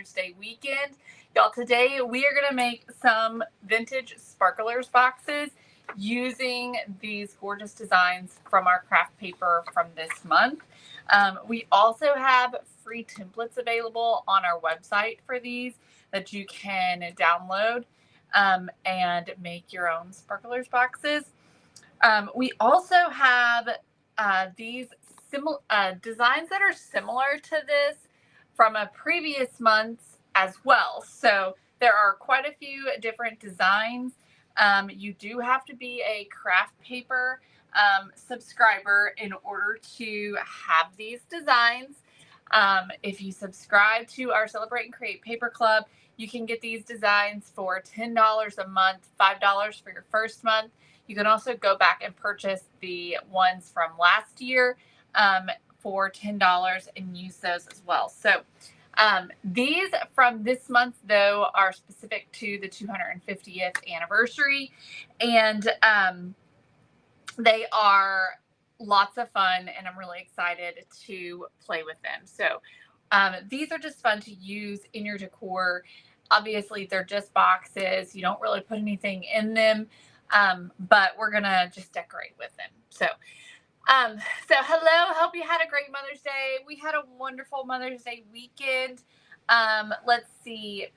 Mother's Day weekend. Y'all, today we are going to make some vintage sparklers boxes using these gorgeous designs from our craft paper from this month. We also have free templates available on our website for these that you can download and make your own sparklers boxes. We also have these designs that are similar to this from a previous month as well. So there are quite a few different designs. You do have to be a craft paper subscriber in order to have these designs. If you subscribe to our Celebrate and Create Paper Club, you can get these designs for $10 a month, $5 for your first month. You can also go back and purchase the ones from last year for $10 and use those as well. So these from this month, though, are specific to the 250th anniversary, and they are lots of fun, and I'm really excited to play with them. So these are just fun to use in your decor. Obviously, they're just boxes. You don't really put anything in them, but we're going to just decorate with them. So hello. Hope you had a great Mother's Day. We had a wonderful Mother's Day weekend. Let's see.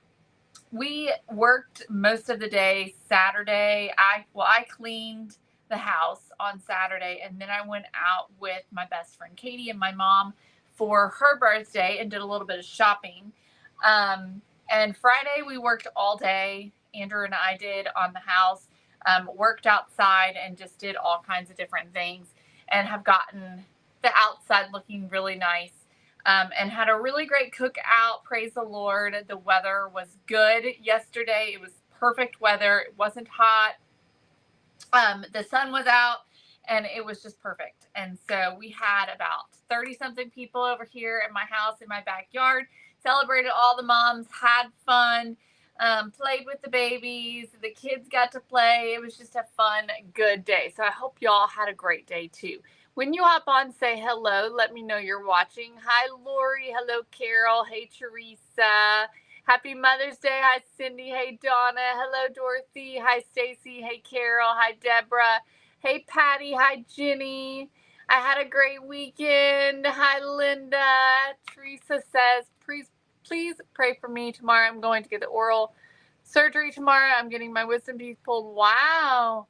We worked most of the day Saturday. I cleaned the house on Saturday, and then I went out with my best friend Katie and my mom for her birthday and did a little bit of shopping. And Friday we worked all day. Andrew and I did on the house, worked outside and just did all kinds of different things, and have gotten the outside looking really nice. And had a really great cookout. Praise the Lord. The weather was good yesterday. It was perfect weather. It wasn't hot. The sun was out, and it was just perfect. And so we had about 30-something people over here at my house in my backyard, celebrated all the moms, had fun, played with the babies. The kids got to play. It was just a fun, good day. So I hope y'all had a great day too. When you hop on, say hello. Let me know you're watching. Hi, Lori. Hello, Carol. Hey, Teresa. Happy Mother's Day. Hi, Cindy. Hey, Donna. Hello, Dorothy. Hi, Stacy. Hey, Carol. Hi, Deborah. Hey, Patty. Hi, Jenny. I had a great weekend. Hi, Linda. Teresa says, please pray for me tomorrow. I'm going to get the oral surgery tomorrow. I'm getting my wisdom teeth pulled. Wow.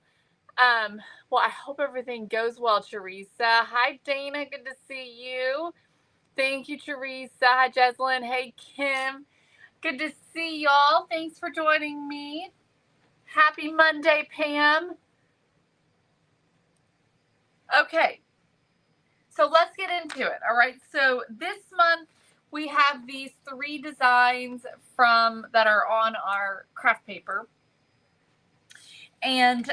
Well, I hope everything goes well, Teresa. Hi, Dana. Good to see you. Thank you, Teresa. Hi, Jeslyn. Hey, Kim. Good to see y'all. Thanks for joining me. Happy Monday, Pam. Okay. So let's get into it. All right. So this month we have these 3 designs that are on our craft paper. And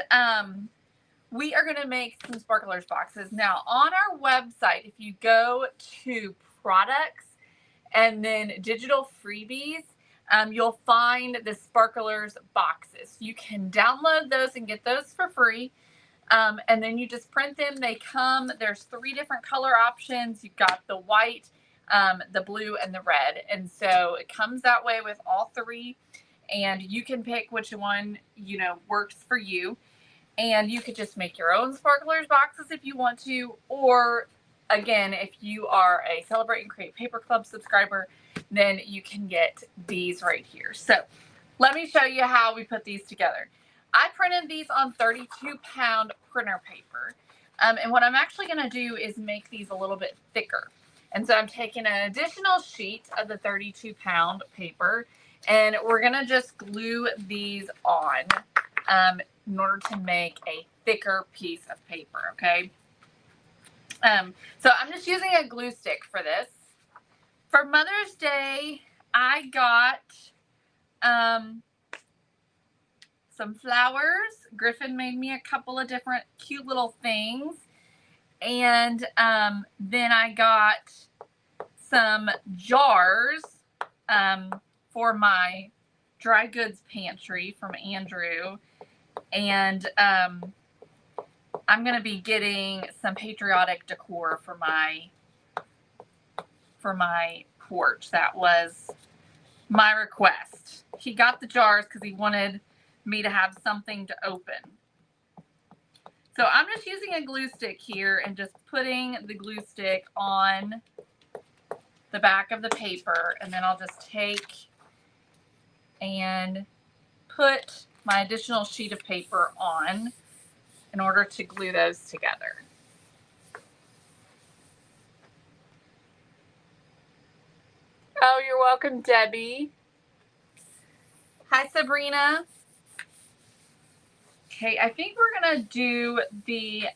we are going to make some sparklers boxes. Now, on our website, if you go to products and then digital freebies, you'll find the sparklers boxes. You can download those and get those for free. And then you just print them. They come, there's 3 different color options. You've got the white, the blue, and the red. And so it comes that way with all 3. And you can pick which one, works for you. And you could just make your own sparklers boxes if you want to. Or, again, if you are a Celebrate and Create Paper Club subscriber, then you can get these right here. So let me show you how we put these together. I printed these on 32-pound printer paper. And what I'm actually going to do is make these a little bit thicker. And so I'm taking an additional sheet of the 32-pound paper, and we're going to just glue these on in order to make a thicker piece of paper, okay? So I'm just using a glue stick for this. For Mother's Day, I got some flowers. Griffin made me a couple of different cute little things. And then I got some jars for my dry goods pantry from Andrew. And I'm going to be getting some patriotic decor for my porch. That was my request. He got the jars because he wanted me to have something to open. So I'm just using a glue stick here and just putting the glue stick on the back of the paper, and then I'll just take and put my additional sheet of paper on in order to glue those together. Oh, you're welcome, Debbie. Hi, Sabrina. Okay, I think we're gonna do the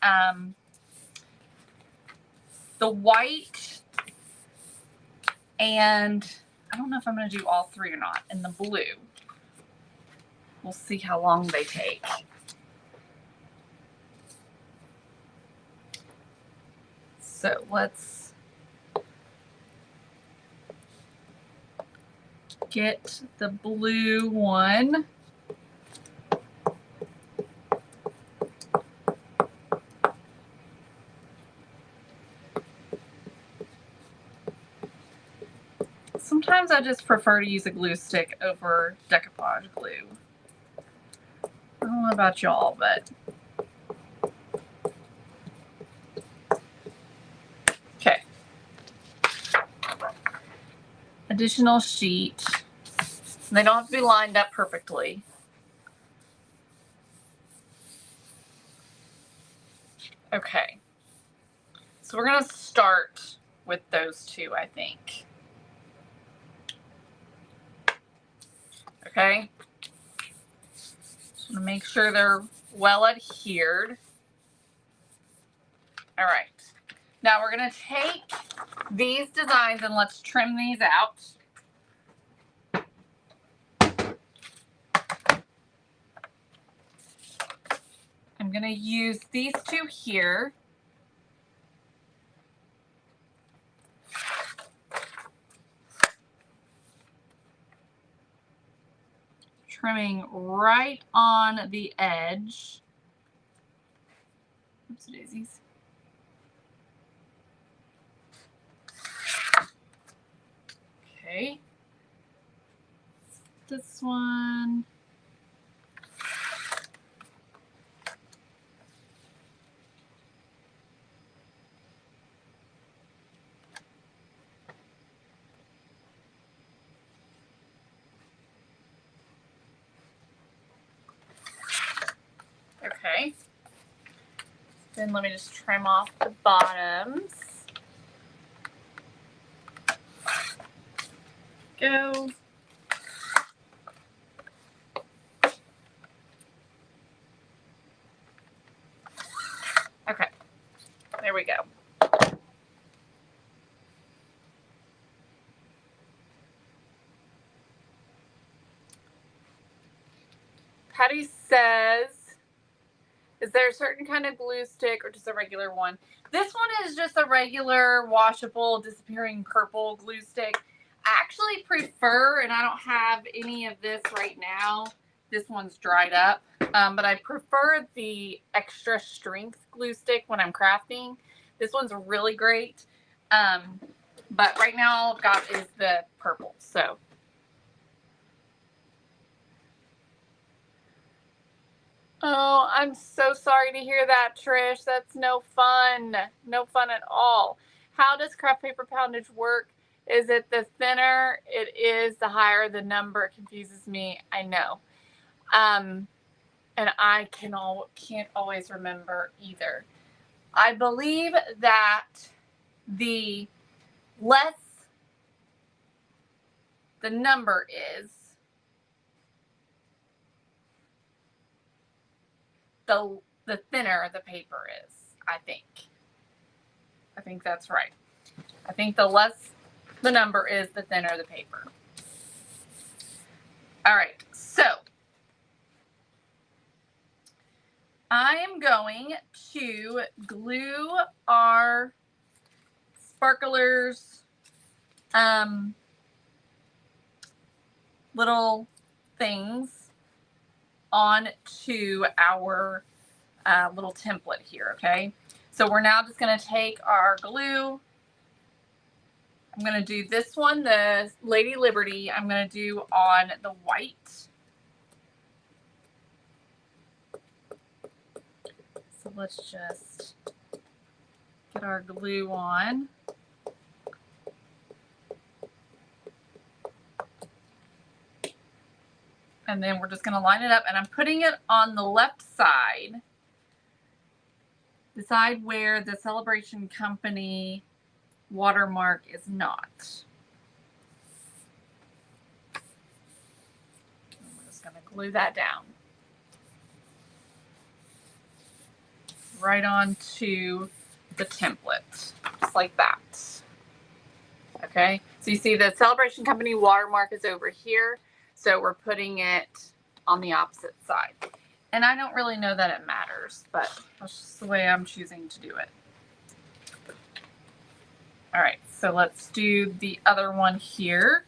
white, and I don't know if I'm gonna do all three or not, and the blue. We'll see how long they take. So let's get the blue one. Sometimes I just prefer to use a glue stick over decoupage glue. I don't know about y'all, but okay. Additional sheet. They don't have to be lined up perfectly. Okay. So we're going to start with those two, I think. Okay. Just want to make sure they're well adhered. All right. Now we're going to take these designs and let's trim these out. I'm going to use these two here. Trimming right on the edge. Oops, daisies. Okay. This one. Okay. Then let me just trim off the bottoms. Go. Okay. There we go. Patty says, is there a certain kind of glue stick or just a regular one? This one is just a regular washable disappearing purple glue stick. I actually prefer, and I don't have any of this right now, this one's dried up, but I prefer the extra strength glue stick when I'm crafting. This one's really great, but right now all I've got is the purple. So oh, I'm so sorry to hear that, Trish. That's no fun. No fun at all. How does craft paper poundage work? Is it the thinner it is, the higher the number? It confuses me. I know. And I can't always remember either. I believe that the less the number is, the thinner the paper is, I think. I think that's right. I think the less the number is, the thinner the paper. All right, so I am going to glue our sparklers little things onto our little template here, okay? So we're now just going to take our glue. I'm going to do this one, the Lady Liberty, I'm going to do on the white. So let's just get our glue on. And then we're just going to line it up, and I'm putting it on the left side, the side where the Celebration Company watermark is not. And we're just going to glue that down right onto the template, just like that. Okay, so you see the Celebration Company watermark is over here, so we're putting it on the opposite side. And I don't really know that it matters, but that's just the way I'm choosing to do it. All right, so let's do the other one here.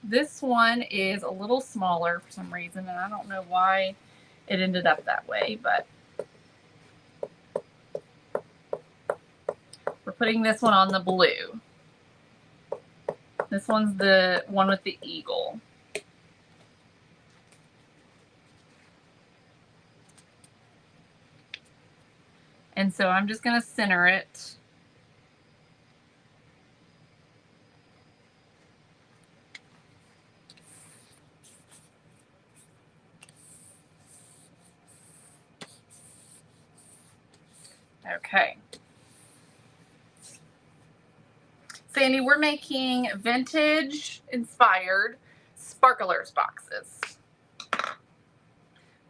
This one is a little smaller for some reason, and I don't know why it ended up that way, but we're putting this one on the blue. This one's the one with the eagle. And so I'm just going to center it. Okay. Sandy, we're making vintage inspired sparklers boxes. All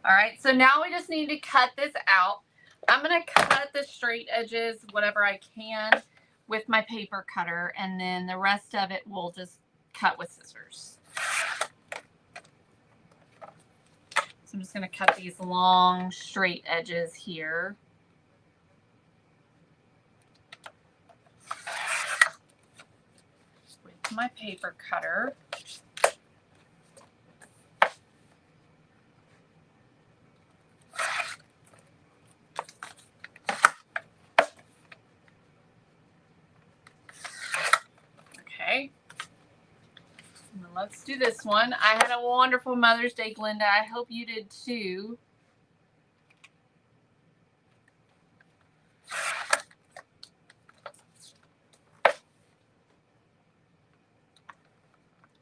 right, so now we just need to cut this out. I'm going to cut the straight edges, whatever I can, with my paper cutter, and then the rest of it we'll just cut with scissors. So I'm just going to cut these long, straight edges here. With my paper cutter. Okay. And then let's do this one. I had a wonderful Mother's Day, Glenda. I hope you did too.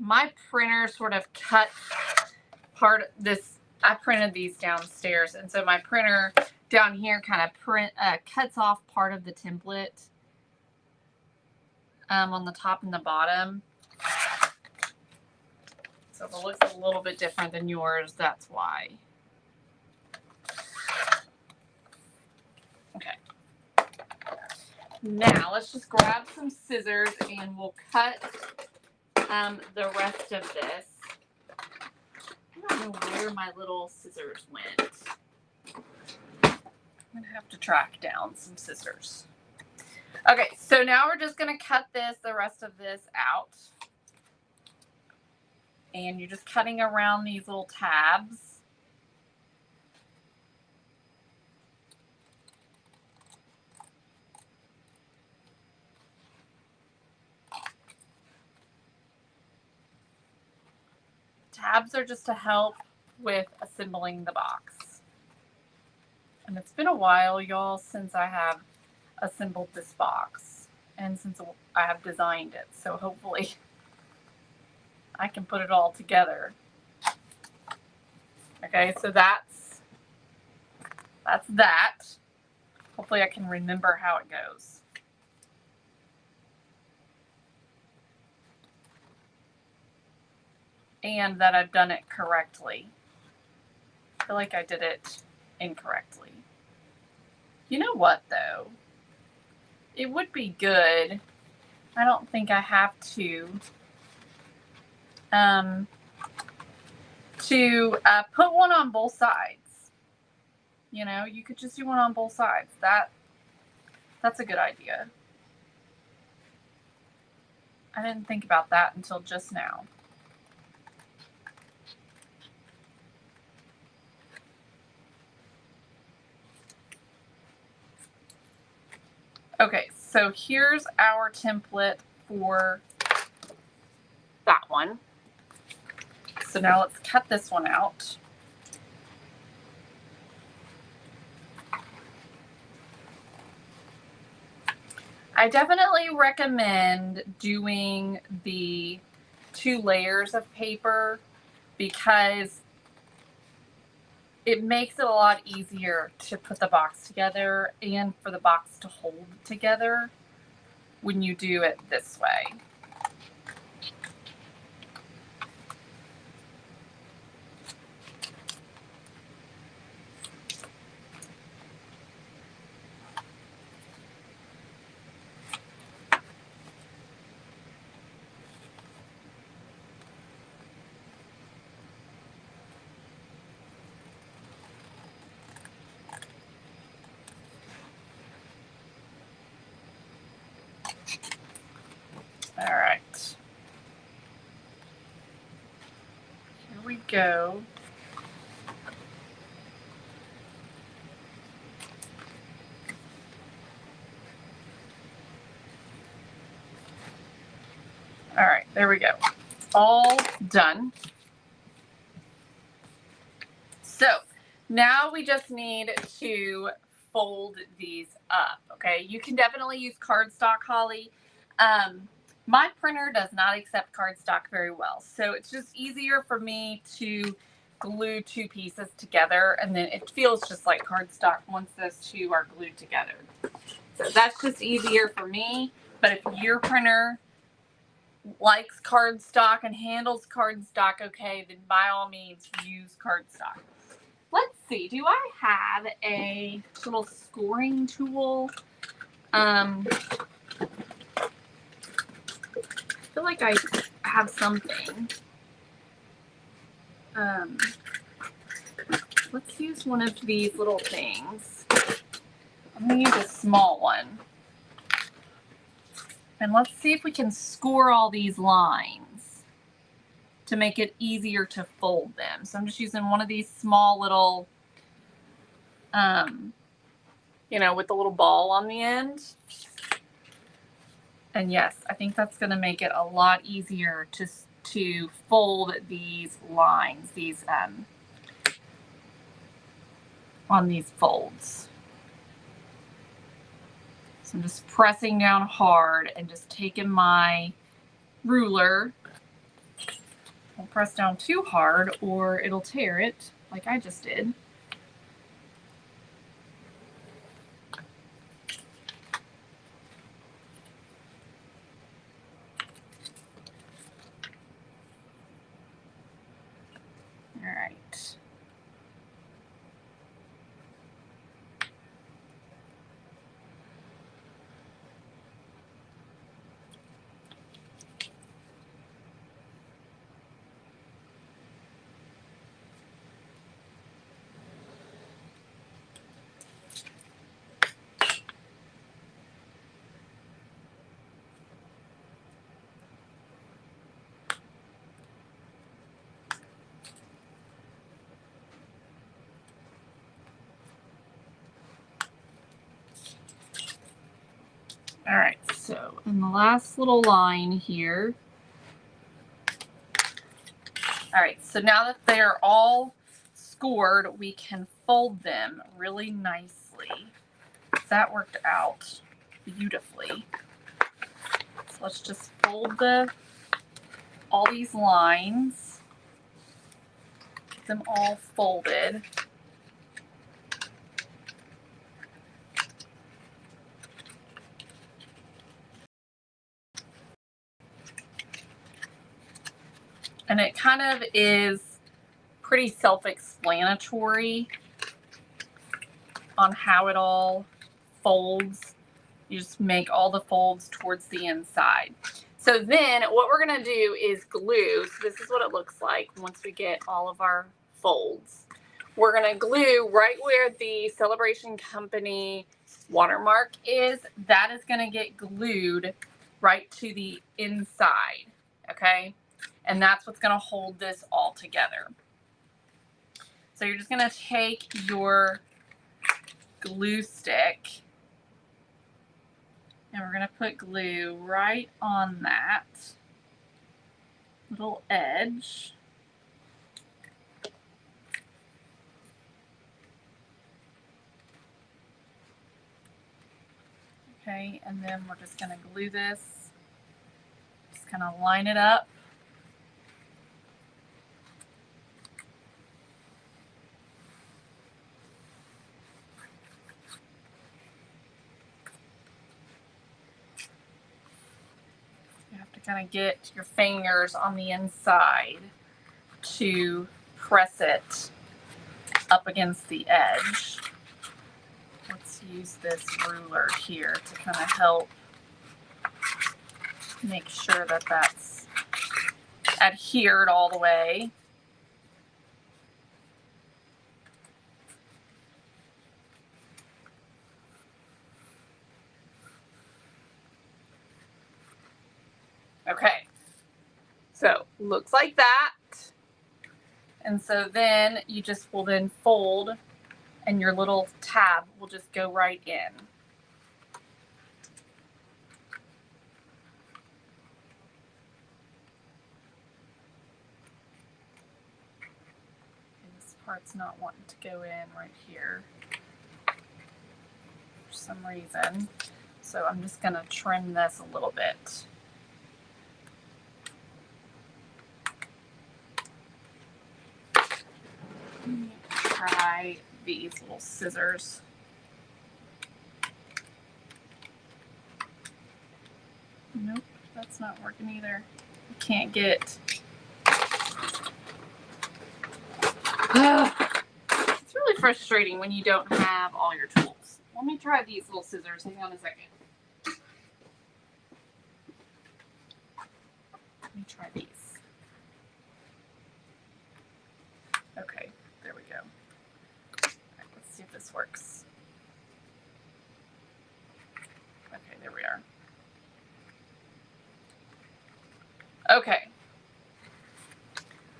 My printer sort of cut part of this. I printed these downstairs, and so my printer down here kind of cuts off part of the template on the top and the bottom. So if it looks a little bit different than yours, that's why. Okay. Now let's just grab some scissors and we'll cut the rest of this. I don't know where my little scissors went. I'm going to have to track down some scissors. Okay, so now we're just going to cut the rest of this out. And you're just cutting around these little tabs. Tabs are just to help with assembling the box. And it's been a while, y'all, since I have assembled this box and since I have designed it. So hopefully I can put it all together. Okay, so that's that. Hopefully I can remember how it goes. And that I've done it correctly. I feel like I did it incorrectly. You know what, though? It would be good. I don't think I have to put one on both sides. You know, you could just do one on both sides. That's a good idea. I didn't think about that until just now. Okay, so here's our template for that one. So now let's cut this one out. I definitely recommend doing the 2 layers of paper because it makes it a lot easier to put the box together and for the box to hold together when you do it this way. All right. Here we go. All right, there we go. All done. So now we just need to fold these up, okay? You can definitely use cardstock, Holly. My printer does not accept cardstock very well, so it's just easier for me to glue 2 pieces together, and then it feels just like cardstock once those 2 are glued together. So that's just easier for me, but if your printer likes cardstock and handles cardstock okay, then by all means use cardstock. Let's see, do I have a little scoring tool? I feel like I have something. Let's use one of these little things. I'm gonna use a small one. And let's see if we can score all these lines to make it easier to fold them. So I'm just using one of these small little, you know, with the little ball on the end. And yes, I think that's going to make it a lot easier to fold these lines, these on these folds. So I'm just pressing down hard and just taking my ruler. Don't press down too hard or it'll tear it like I just did. All right. All right, so in the last little line here. All right, so now that they're all scored, we can fold them really nicely. That worked out beautifully. So let's just fold all these lines, get them all folded. And it kind of is pretty self-explanatory on how it all folds. You just make all the folds towards the inside. So then what we're gonna do is glue. So this is what it looks like once we get all of our folds. We're gonna glue right where the Celebration Company watermark is. That is gonna get glued right to the inside, okay? And that's what's gonna hold this all together. So you're just gonna take your glue stick And we're going to put glue right on that little edge. Okay, and then we're just going to glue this. Just kind of line it up. You have to kind of get your fingers on the inside to press it up against the edge. Let's use this ruler here to kind of help make sure that that's adhered all the way. Okay, so looks like that. And so then you just will then fold and your little tab will just go right in. And this part's not wanting to go in right here for some reason. So I'm just gonna trim this a little bit. Try these little scissors. Nope, that's not working either. I can't get. It's really frustrating when you don't have all your tools. Let me try these little scissors. Hang on a second. Let me try these. Okay, there we go. All right, let's see if this works. Okay, there we are. Okay,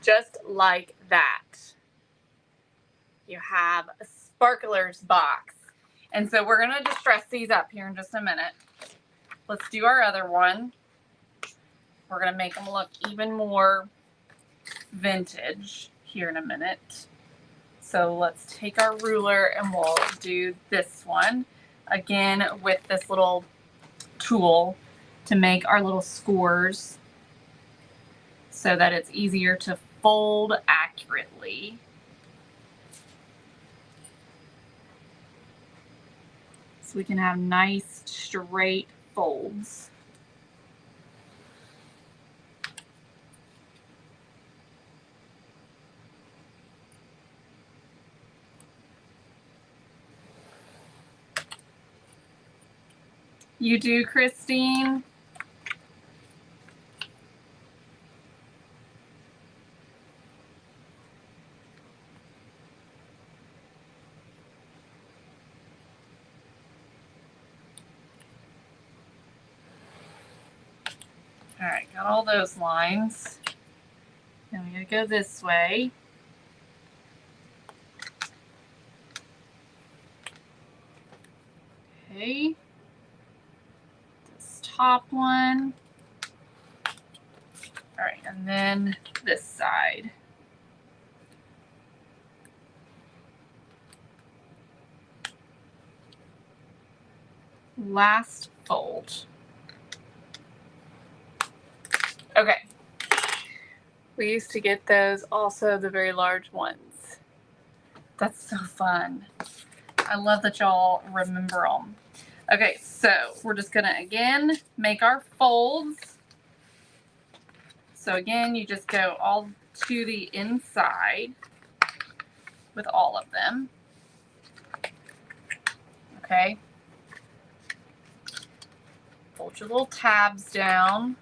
just like that, you have a sparklers box. And so we're gonna just dress these up here in just a minute. Let's do our other one. We're gonna make them look even more vintage here in a minute. So let's take our ruler and we'll do this one again with this little tool to make our little scores so that it's easier to fold accurately. So we can have nice straight folds. You do, Christine? All right, got all those lines. Then we're gonna go this way. Okay. This top one. All right, and then this side. Last fold. Okay. We used to get those also, the very large ones. That's so fun. I love that y'all remember them. Okay, so we're just gonna again make our folds. So again, you just go all to the inside with all of them. Okay. Fold your little tabs down.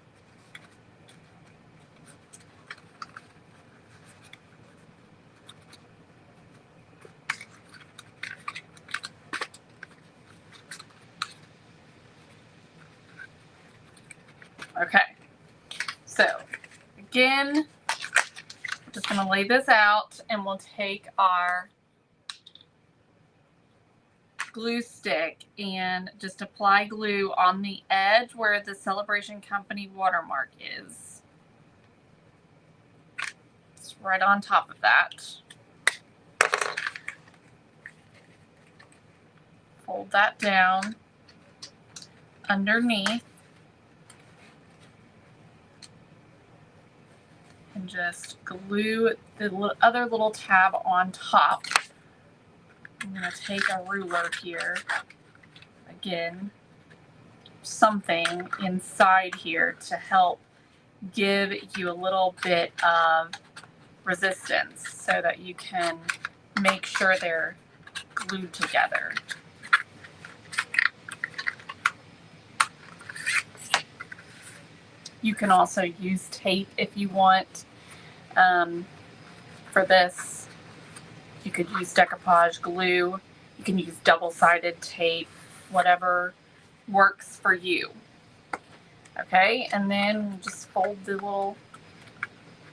Okay, so again, we're just going to lay this out and we'll take our glue stick and just apply glue on the edge where the Celebration Company watermark is. It's right on top of that. Fold that down underneath and just glue the other little tab on top. I'm going to take a ruler here, again, something inside here to help give you a little bit of resistance so that you can make sure they're glued together. You can also use tape if you want. For this, you could use decoupage glue. You can use double-sided tape, whatever works for you. Okay, and then just fold the little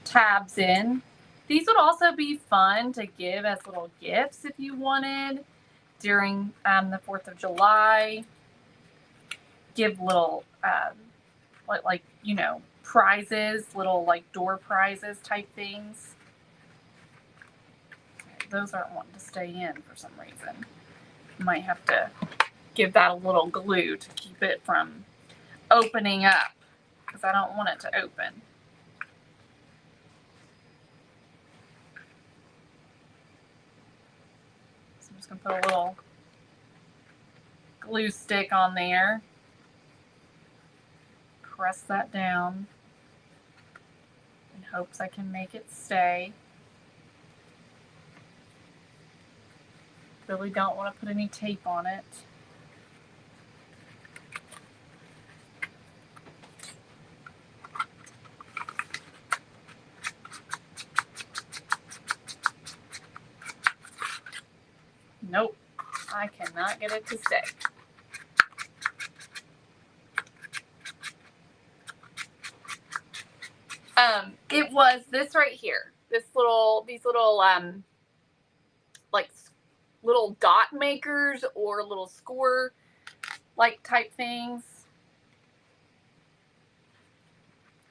tabs in. These would also be fun to give as little gifts if you wanted during the 4th of July. Give little, like, you know, prizes, little like door prizes type things. Those aren't wanting to stay in for some reason. You might have to give that a little glue to keep it from opening up because I don't want it to open. So I'm just going to put a little glue stick on there. Press that down in hopes I can make it stay. Really don't want to put any tape on it. Nope, I cannot get it to stay. It was this right here. These little like little dot makers or little score like type things.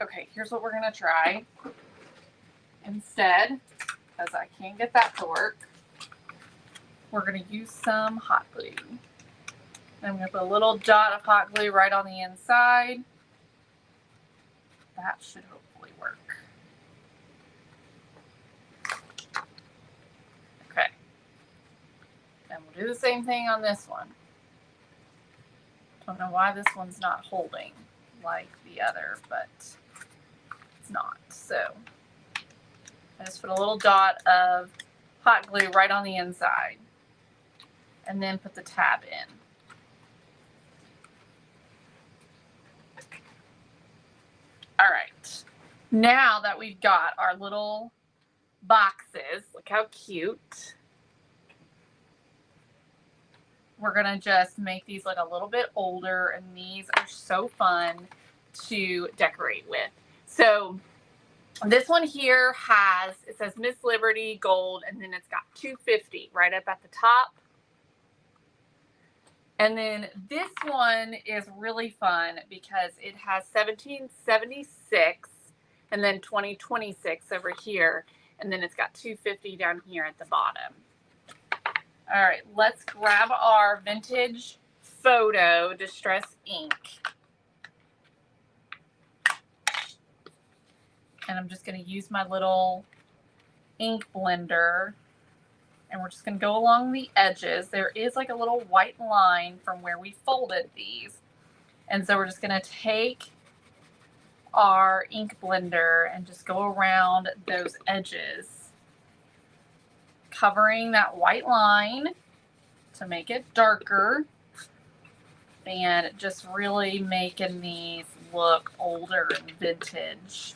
Okay, here's what we're gonna try instead, because I can't get that to work. We're gonna use some hot glue. I'm gonna put a little dot of hot glue right on the inside. That should hopefully work. Okay. And we'll do the same thing on this one. Don't know why this one's not holding like the other, but it's not. So I just put a little dot of hot glue right on the inside and then put the tab in. All right, now that we've got our little boxes, look how cute. We're gonna just make these look a little bit older, and these are so fun to decorate with. So this one here has, it says Miss Liberty Gold, and then it's got 250 right up at the top. And then this one is really fun because it has 1776 and then 2026 over here. And then it's got 250 down here at the bottom. All right, let's grab our vintage photo distress ink. And I'm just going to use my little ink blender. And we're just going to go along the edges. There is like a little white line from where we folded these. And so we're just going to take our ink blender and just go around those edges, covering that white line to make it darker and just really making these look older and vintage.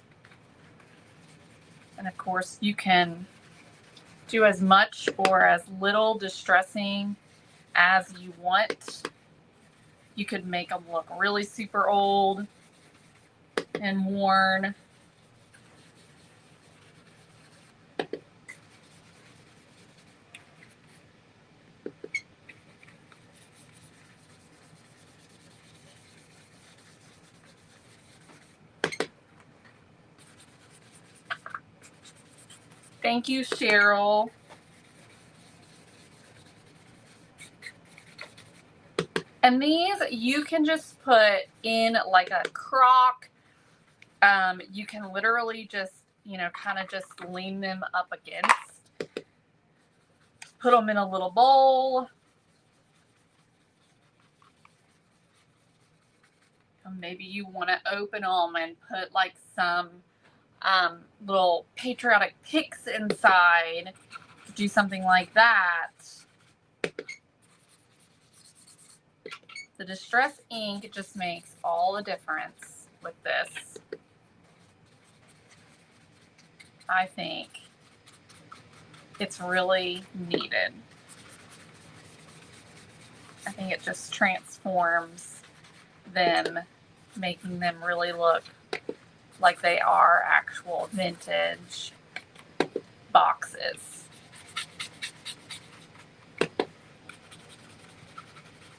And of course you can do as much or as little distressing as you want. You could make them look really super old and worn. Thank you, Cheryl. And these you can just put in like a crock. You can literally just, kind of just lean them up against. Put them in a little bowl. Maybe you want to open them and put like some little patriotic pics inside. Do something like that. The Distress ink just makes all the difference with this. I think it's really needed. I think it just transforms them, making them really look like they are actual vintage boxes.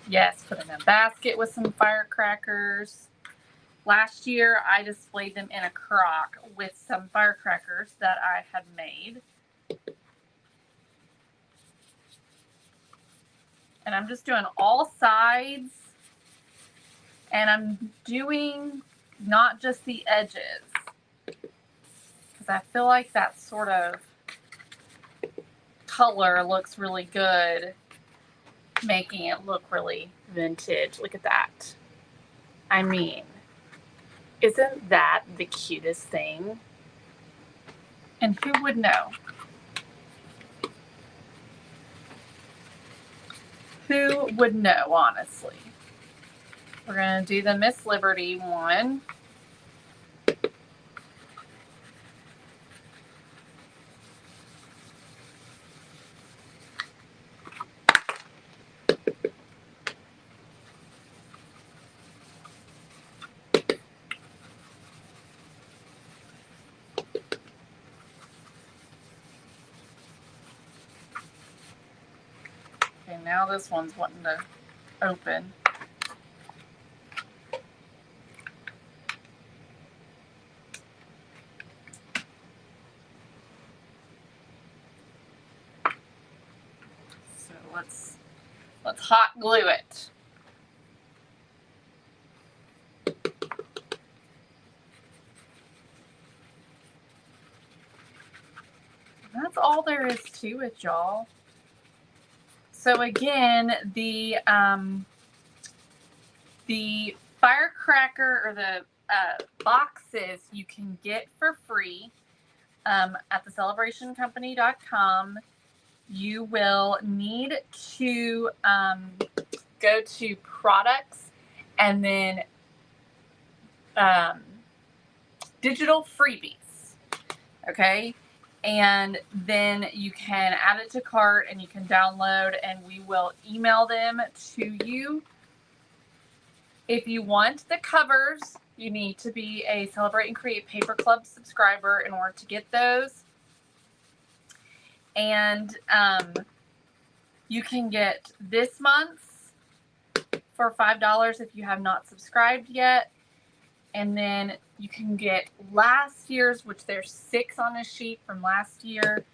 Yes, put them in a basket with some firecrackers. Last year, I displayed them in a crock with some firecrackers that I had made. And I'm just doing all sides. And I'm doing not just the edges, because I feel like that sort of color looks really good, making it look really vintage. Look at that. I mean, isn't that the cutest thing? And who would know? Who would know, honestly? We're going to do the Miss Liberty one. Okay, now this one's wanting to open. So let's hot glue it. That's all there is to it, y'all. So again, the firecracker or the boxes you can get for free at thecelebrationcompany.com. You will need to go to products and then digital freebies. Okay. And then you can add it to cart and you can download, and we will email them to you. If you want the covers, you need to be a Celebrate and Create Paper Club subscriber in order to get those. And you can get this month's for $5 if you have not subscribed yet. And then you can get last year's, which there's 6 on a sheet from last year,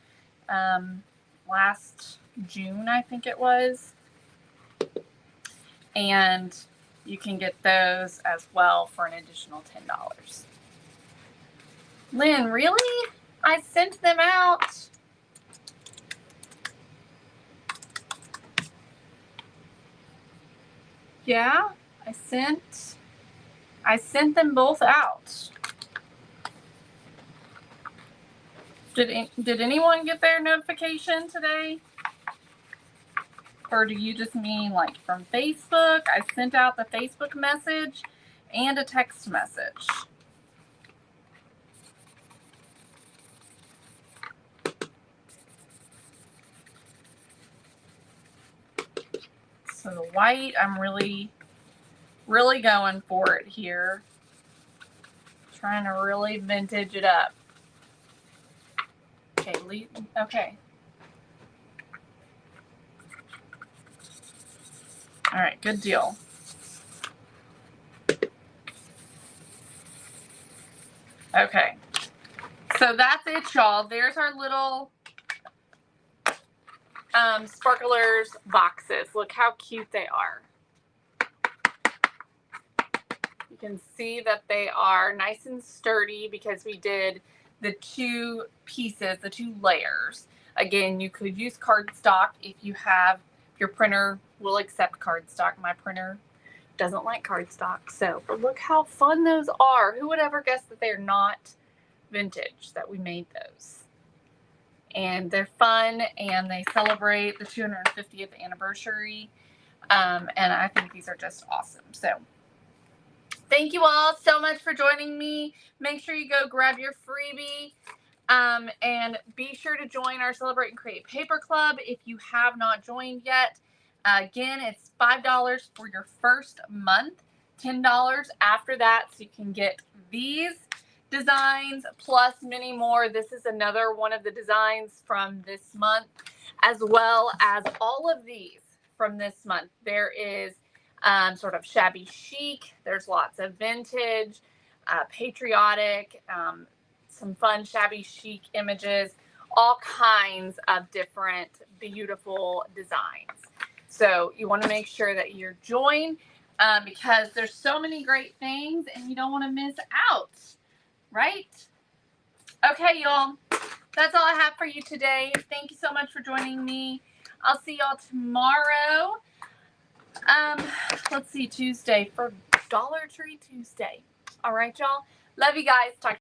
last June, I think it was. And you can get those as well for an additional $10. Lynn, really? I sent them out. Yeah, I sent them both out. Did anyone get their notification today? Or do you just mean like from Facebook? I sent out the Facebook message and a text message. So the white, I'm really going for it here. Trying to really vintage it up. Okay, okay. All right, good deal. Okay, So that's it, y'all. There's our little sparklers boxes. Look how cute they are. You can see that they are nice and sturdy because we did the 2 pieces, the 2 layers. Again, you could use cardstock if your printer will accept cardstock. My printer doesn't like cardstock. So, but look how fun those are. Who would ever guess that they're not vintage, that we made those? And they're fun, and they celebrate the 250th anniversary. And I think these are just awesome. So thank you all so much for joining me. Make sure you go grab your freebie. And be sure to join our Celebrate and Create Paper Club if you have not joined yet. Again, it's $5 for your first month, $10 after that, so you can get these designs plus many more. This is another one of the designs from this month, as well as all of these from this month. There is sort of shabby chic. There's lots of vintage, patriotic, some fun shabby chic images, all kinds of different beautiful designs. So you want to make sure that you're joined because there's so many great things and you don't want to miss out, right? Okay, y'all, that's all I have for you today. Thank you so much for joining me. I'll see y'all tomorrow. Let's see, Tuesday for Dollar Tree Tuesday. All right, y'all. Love you guys. Talk